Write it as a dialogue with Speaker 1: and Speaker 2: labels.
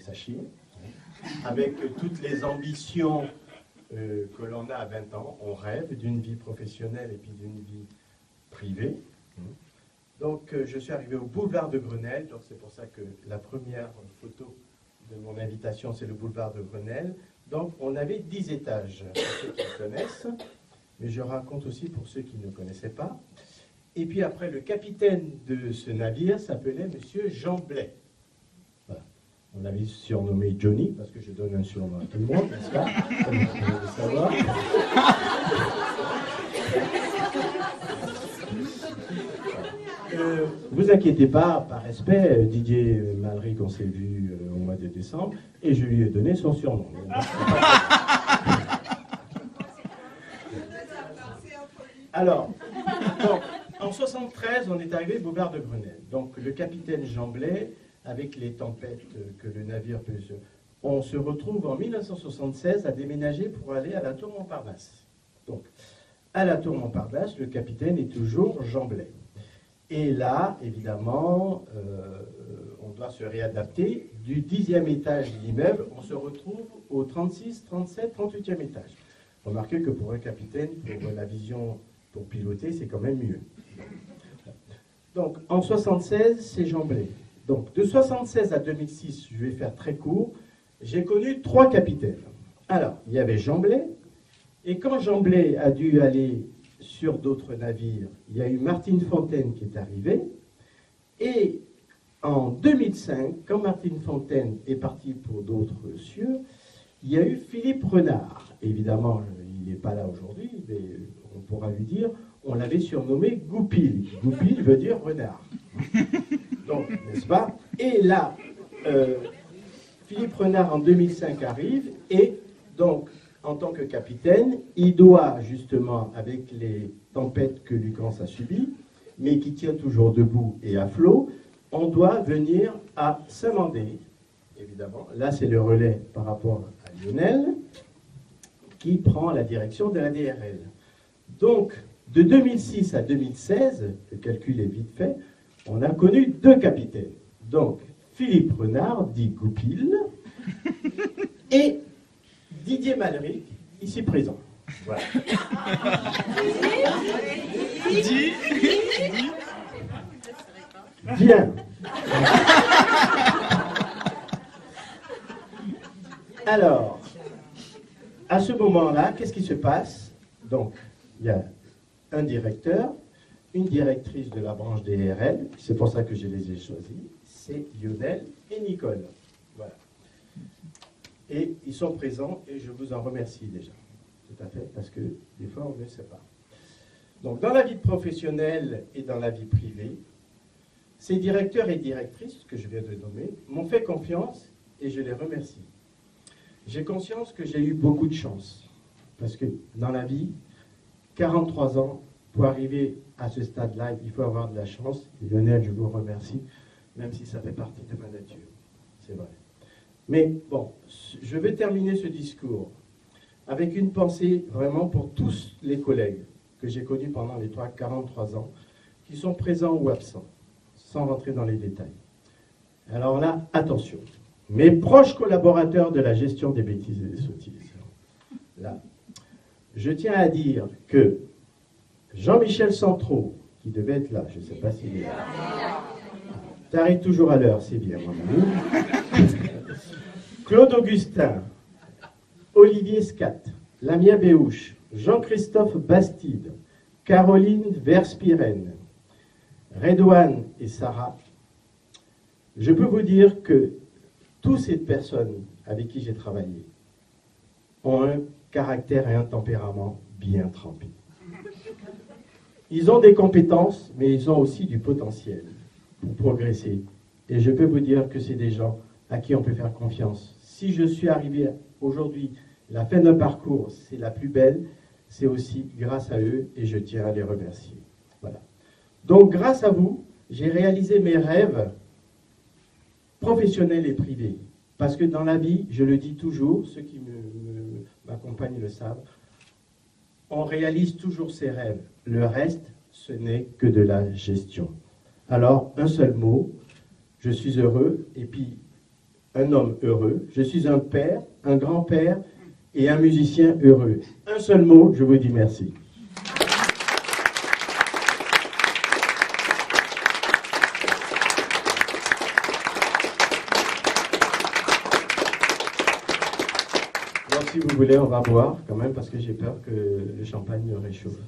Speaker 1: sachez, avec toutes les ambitions que l'on a à 20 ans. On rêve d'une vie professionnelle et puis d'une vie privée. Donc, je suis arrivé au boulevard de Grenelle, donc c'est pour ça que la première photo de mon invitation, c'est le boulevard de Grenelle. Donc, on avait 10 étages, pour ceux qui connaissent, mais je raconte aussi pour ceux qui ne connaissaient pas. Et puis après, le capitaine de ce navire s'appelait Monsieur Jean Blais. Voilà. On l'avait surnommé Johnny, parce que je donne un surnom à tout le monde, n'est-ce pas? Comme vous pouvez le savoir. Vous inquiétez pas, par respect, Didier Malric, on s'est vu au mois de décembre, et je lui ai donné son surnom. Alors, donc, en 73, on est arrivé au boulevard de Grenelle. Donc, le capitaine Jean Blais, avec les tempêtes que le navire peut se... On se retrouve en 1976 à déménager pour aller à la Tour Montparnasse. Donc, à la Tour Montparnasse, le capitaine est toujours Jean Blais. Et là, évidemment, on doit se réadapter. Du 10e étage de l'immeuble, on se retrouve au 36, 37, 38e étage. Remarquez que pour un capitaine, pour la vision, pour piloter, c'est quand même mieux. Donc, en 76, c'est Jean Blais. Donc, de 76 à 2006, je vais faire très court, j'ai connu 3 capitaines. Alors, il y avait Jean Blais, et quand Jean Blais a dû aller sur d'autres navires, il y a eu Martine Fontaine qui est arrivée, et en 2005, quand Martine Fontaine est partie pour d'autres cieux, il y a eu Philippe Renard. Évidemment, il n'est pas là aujourd'hui, mais on pourra lui dire, on l'avait surnommé Goupil. Goupil veut dire renard. Donc, n'est-ce pas? Et là, Philippe Renard en 2005 arrive, et donc, en tant que capitaine, il doit justement, avec les tempêtes que Lucrance a subies, mais qui tient toujours debout et à flot, on doit venir à Saint-Mandé, évidemment. Là, c'est le relais par rapport à Lionel, qui prend la direction de la DRL. Donc, de 2006 à 2016, le calcul est vite fait, on a connu 2 capitaines. Donc, Philippe Renard, dit Goupil, et Didier Malric, ici présent. Voilà. Bien. Alors, à ce moment-là, qu'est-ce qui se passe? Donc, il y a un directeur, une directrice de la branche DRL, c'est pour ça que je les ai choisis, c'est Lionel et Nicole. Voilà. Et ils sont présents et je vous en remercie déjà. Tout à fait, parce que des fois on ne sait pas. Donc dans la vie professionnelle et dans la vie privée, ces directeurs et directrices que je viens de nommer m'ont fait confiance et je les remercie. J'ai conscience que j'ai eu beaucoup de chance. Parce que dans la vie, 43 ans, pour arriver à ce stade-là, il faut avoir de la chance. Et Lionel, je vous remercie, même si ça fait partie de ma nature. C'est vrai. Mais bon, je vais terminer ce discours avec une pensée vraiment pour tous les collègues que j'ai connus pendant les 43 ans, qui sont présents ou absents, sans rentrer dans les détails. Alors là, attention. Mes proches collaborateurs de la gestion des bêtises et des sottises. Là, je tiens à dire que Jean-Michel Centreau, qui devait être là, je ne sais pas s'il est là. Tu arrives toujours à l'heure, c'est bien, mon ami. Claude Augustin, Olivier Scat, Lamia Béouche, Jean-Christophe Bastide, Caroline Verspiren, Redouane et Sarah, je peux vous dire que toutes ces personnes avec qui j'ai travaillé ont un caractère et un tempérament bien trempés. Ils ont des compétences, mais ils ont aussi du potentiel pour progresser. Et je peux vous dire que c'est des gens à qui on peut faire confiance. Si je suis arrivé aujourd'hui, la fin d'un parcours, c'est la plus belle, c'est aussi grâce à eux et je tiens à les remercier. Voilà. Donc grâce à vous, j'ai réalisé mes rêves professionnels et privés. Parce que dans la vie, je le dis toujours, ceux qui m'accompagnent le savent, on réalise toujours ses rêves. Le reste, ce n'est que de la gestion. Alors, un seul mot, je suis heureux, et puis un homme heureux, je suis un père, un grand-père et un musicien heureux. Un seul mot, je vous dis merci. Donc si vous voulez, on va boire quand même parce que j'ai peur que le champagne me réchauffe.